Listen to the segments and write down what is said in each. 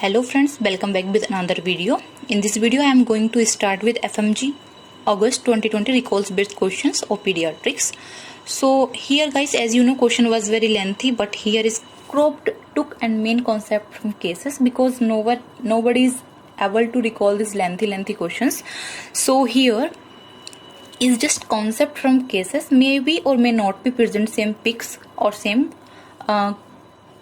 Hello friends, welcome back with another video. In this video I am going to start with FMG August 2020 recalls based questions of pediatrics. So here guys, as you know, question was very lengthy, but here is cropped took and main concept from cases because nobody is able to recall these lengthy questions. So here is just concept from cases, maybe or may not be present same pics or same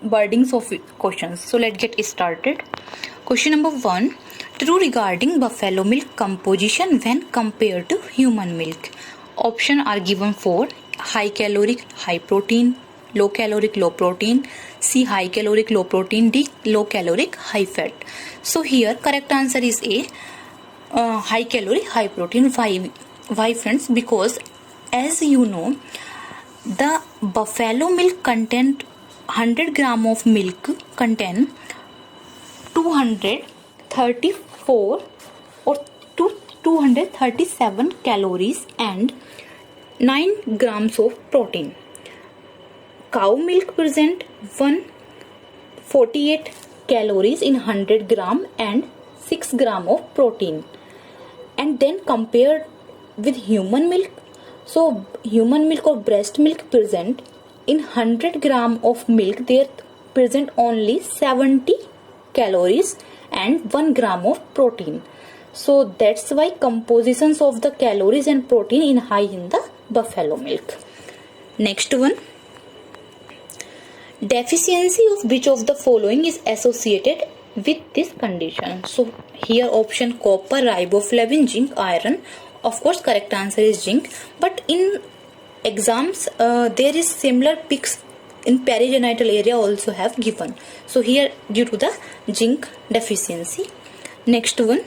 wordings of questions. So let's get started. Question number 1. True regarding buffalo milk composition when compared to human milk. Option are given for high caloric, high protein, low caloric, low protein, C high caloric, low protein, D low caloric, high fat. So here correct answer is A, high calorie, high protein. Why friends? Because as you know, the buffalo milk content 100 gram of milk contain 234 or 237 calories and 9 grams of protein. Cow milk present 148 calories in 100 gram and 6 gram of protein. And then compared with human milk, so human milk or breast milk present in 100 gram of milk there present only 70 calories and 1 gram of protein. So that's why compositions of the calories and protein in high in the buffalo milk. Next one. Deficiency of which of the following is associated with this condition? So here option copper, riboflavin, zinc, iron. Of course correct answer is zinc, but in exams there is similar pics in perigenital area also have given. So here due to the zinc deficiency. Next one.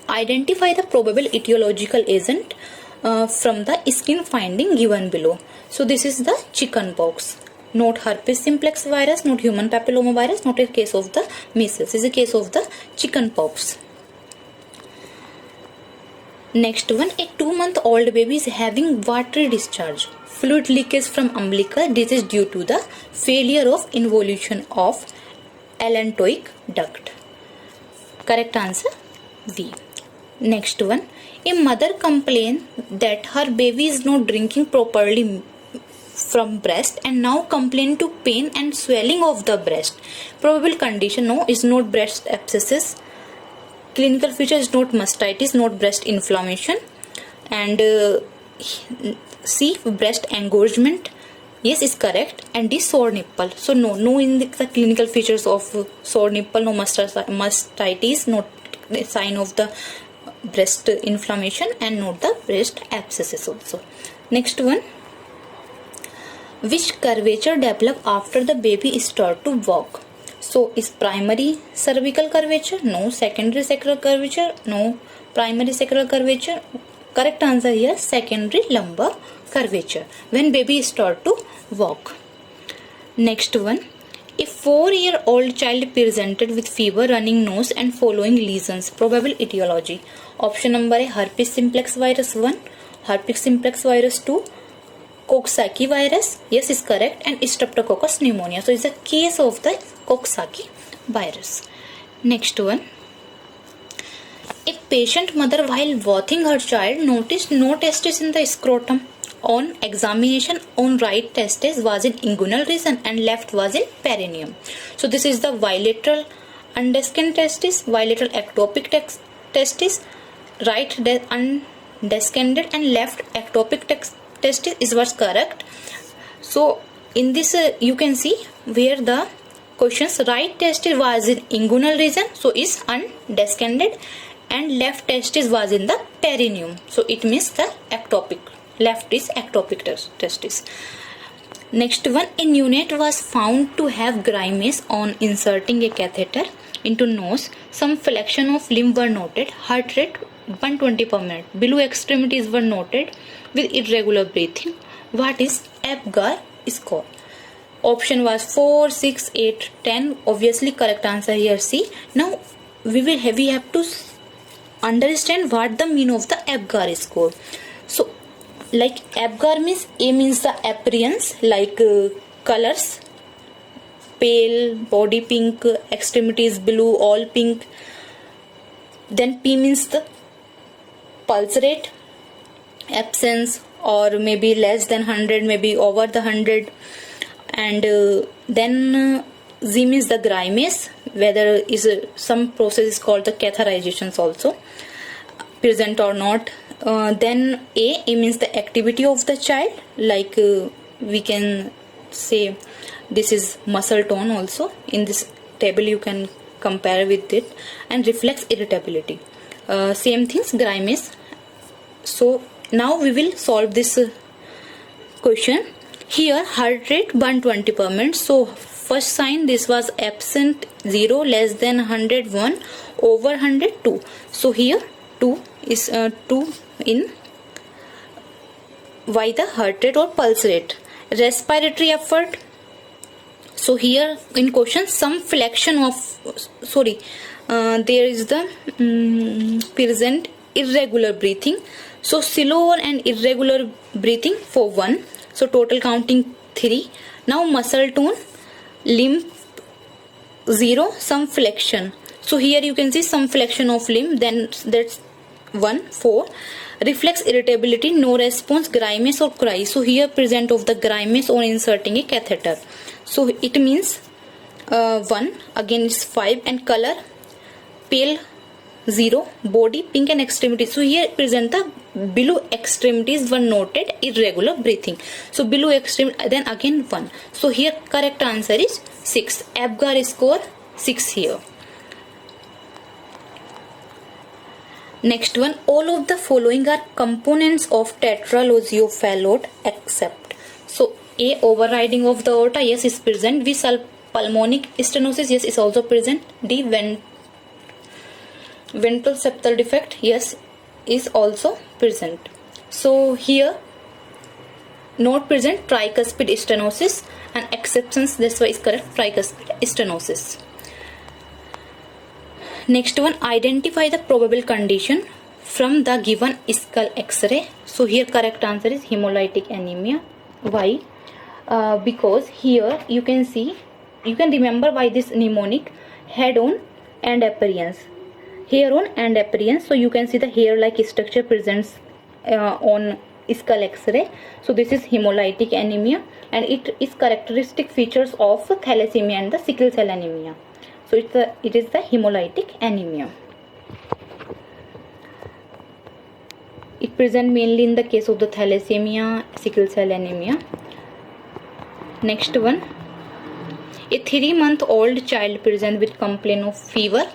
Identify the probable etiological agent from the skin finding given below. So this is the chicken pox. Not herpes simplex virus, not human papilloma virus, not a case of the measles. This is a case of the chicken pox. Next one, a 2-month-old baby is having watery discharge, fluid leakage from umbilical. This is due to the failure of involution of allantoic duct. Correct answer B. Next one, a mother complains that her baby is not drinking properly from breast and now complain to pain and swelling of the breast. Probable condition, no, is not breast abscesses. Clinical feature is not mastitis, not breast inflammation, and C breast engorgement. Yes, is correct. And D sore nipple. So no in the clinical features of sore nipple, no mastitis, not the sign of the breast inflammation, and not the breast abscesses also. Next one. Which curvature develop after the baby start to walk? So is primary cervical curvature? No. Secondary sacral curvature? No. Primary sacral curvature? Correct answer here, secondary lumbar curvature when baby start to walk. Next one. A 4-year-old child presented with fever, running nose and following lesions. Probable etiology. Option number A, herpes simplex virus 1, herpes simplex virus 2, Coxsackie virus. Yes is correct. And Streptococcus pneumonia. So it's a case of the Coxsackie virus. Next one. A patient mother while bathing her child noticed no testis in the scrotum. On examination, on right testis was in inguinal region and left was in perineum. So this is the bilateral undescended testis, bilateral ectopic testis, right undescended and left ectopic testis is what's correct. So in this you can see where the questions right testis was in inguinal region, so is undescended, and left testis was in the perineum, so it means the ectopic. Left is ectopic testis. Next one, a neonate was found to have grimace on inserting a catheter into nose. Some flexion of limb were noted. Heart rate 120 per minute. Below extremities were noted with irregular breathing. What is Apgar score? Option was 4, 6, 8, 10. Obviously correct answer here C. Now we have to understand what the meaning of the Apgar score. So like Apgar means, A means the appearance, like colors, pale, body pink, extremities blue, all pink. Then P means the pulse rate, absence, or maybe less than 100, maybe over the 100. And then Z means the grimace, whether is some process is called the catheterizations also present or not. Then A means the activity of the child, like we can say this is muscle tone also. In this table you can compare with it. And reflex irritability, same things, grimace. So now we will solve this question. Here heart rate 120 per minute. So first sign, this was absent, 0, less than 100, 1, over 100, 2. So here 2 is 2 in Y the heart rate or pulse rate. Respiratory effort. So here in question some flexion of there is the present irregular breathing. So slow and irregular breathing for 1. So total counting 3. Now muscle tone, limb 0, some flexion. So here you can see some flexion of limb, then that's 1, 4. Reflex irritability, no response, grimace or cry. So here present of the grimace on inserting a catheter. So it means 1, again is 5, and color pale 0, body pink, and extremities. So here present the below extremities were noted irregular breathing. So below extremity, then again 1. So here correct answer is 6. APGAR score 6 here. Next one, all of the following are components of tetralogiophallote except. So A, overriding of the aorta, yes, is present. B, pulmonic stenosis, yes, is also present. D, ventral septal defect, yes, is also present. So here not present tricuspid stenosis, and exceptions, that's why is correct, tricuspid stenosis. Next one, identify the probable condition from the given skull X-ray. So here correct answer is hemolytic anemia. Why? Because here you can see, you can remember by this mnemonic, head on and appearance, hair on and appearance. So you can see the hair-like structure presents on skull X-ray. So this is hemolytic anemia, and it is characteristic features of thalassemia and the sickle cell anemia. So it is the hemolytic anemia. It present mainly in the case of the thalassemia, sickle cell anemia. Next one, a 3-month-old child present with complaint of fever,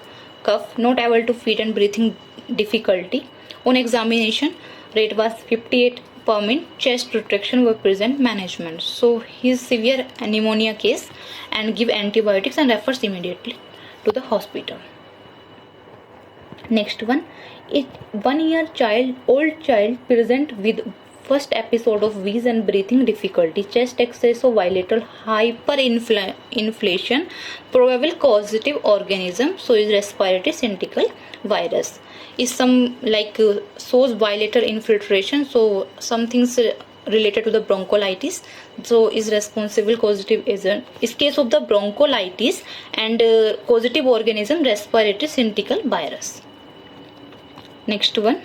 cough, not able to feed and breathing difficulty. On examination, rate was 58 per minute, chest retraction were present, management. So his severe pneumonia case, and give antibiotics and refers immediately to the hospital. Next one, a 1-year-old child present with first episode of wheeze and breathing difficulty, chest excess of bilateral hyperinflation, probable causative organism, so is respiratory syncytial virus. Is some like shows bilateral infiltration, so some things related to the bronchiolitis, so is responsible causative agent. Is case of the bronchiolitis and causative organism respiratory syncytial virus. Next one,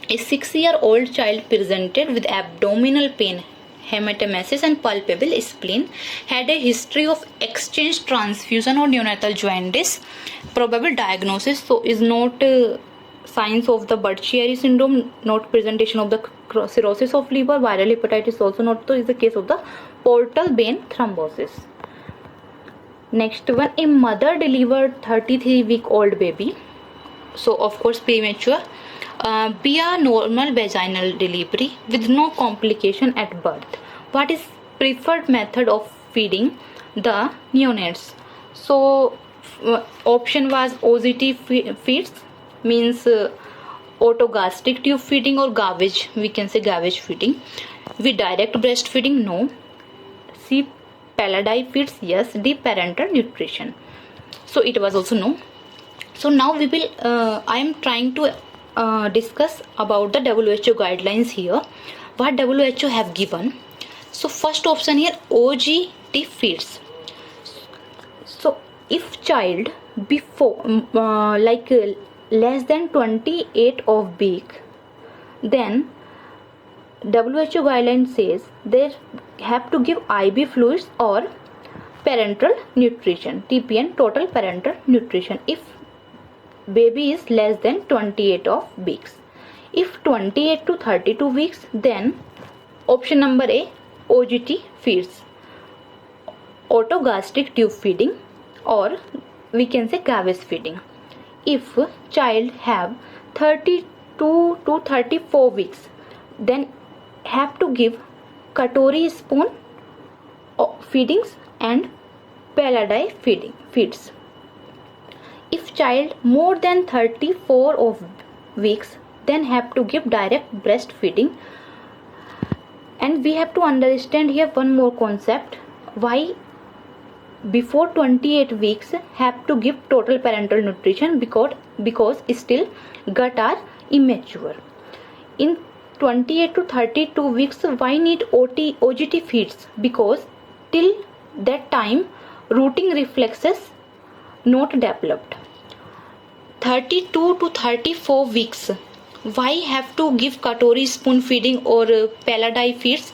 a 6-year-old child presented with abdominal pain, hematemesis and palpable spleen, had a history of exchange transfusion or neonatal jaundice, probable diagnosis, so is not signs of the Budd-Chiari syndrome, not presentation of the cirrhosis of liver, viral hepatitis also not, so is the case of the portal vein thrombosis. Next one, a mother delivered 33-week-old baby, so of course premature, via normal vaginal delivery with no complication at birth. What is preferred method of feeding the neonates? So option was OGT feeds, means autogastric tube feeding, or garbage, we can say garbage feeding. With direct breastfeeding, no. C, Palladi feeds, yes. D, parental nutrition. So it was also no. So now we will I am trying to discuss about the WHO guidelines here, what WHO have given. So first option here, OGT feeds. So if child before less than 28 of week, then WHO guideline says they have to give IV fluids or parenteral nutrition, TPN, total parenteral nutrition, if baby is less than 28 of weeks. If 28 to 32 weeks, then option number A, OGT feeds, autogastric tube feeding, or we can say Gavis feeding. If child have 32 to 34 weeks, then have to give Katori spoon feedings and Palladi feeds. If child more than 34 of weeks, then have to give direct breastfeeding. And we have to understand here one more concept, why before 28 weeks have to give total parenteral nutrition, because still gut are immature. In 28 to 32 weeks, why need OGT feeds? Because till that time rooting reflexes not developed. 32 to 34 weeks, why have to give Katori spoon feeding or Palladi feeds?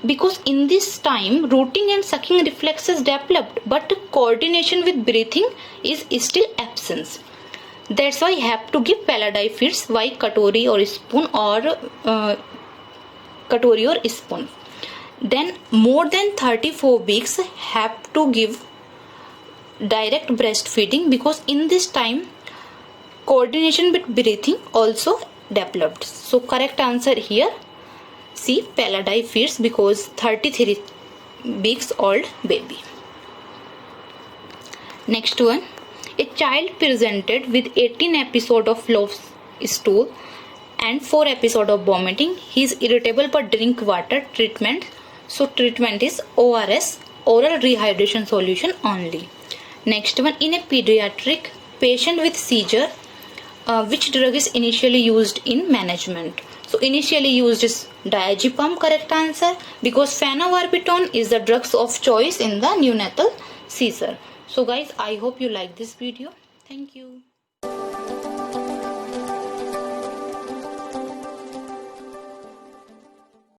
Because in this time rooting and sucking reflexes developed, but coordination with breathing is still absent. That's why have to give Palladi feeds. Why Katori or spoon spoon? Then more than 34 weeks have to give direct breastfeeding, because in this time coordination with breathing also developed. So correct answer here C, Palladi feeds, because 33 weeks old baby. Next one, a child presented with 18 episodes of loose stool and 4 episodes of vomiting. He is irritable but drink water. Treatment. So treatment is ORS, oral rehydration solution only. Next one, in a pediatric patient with seizure, which drug is initially used in management? So initially used is diazepam, correct answer, because phenobarbital is the drugs of choice in the neonatal seizure. So guys, I hope you like this video. Thank you.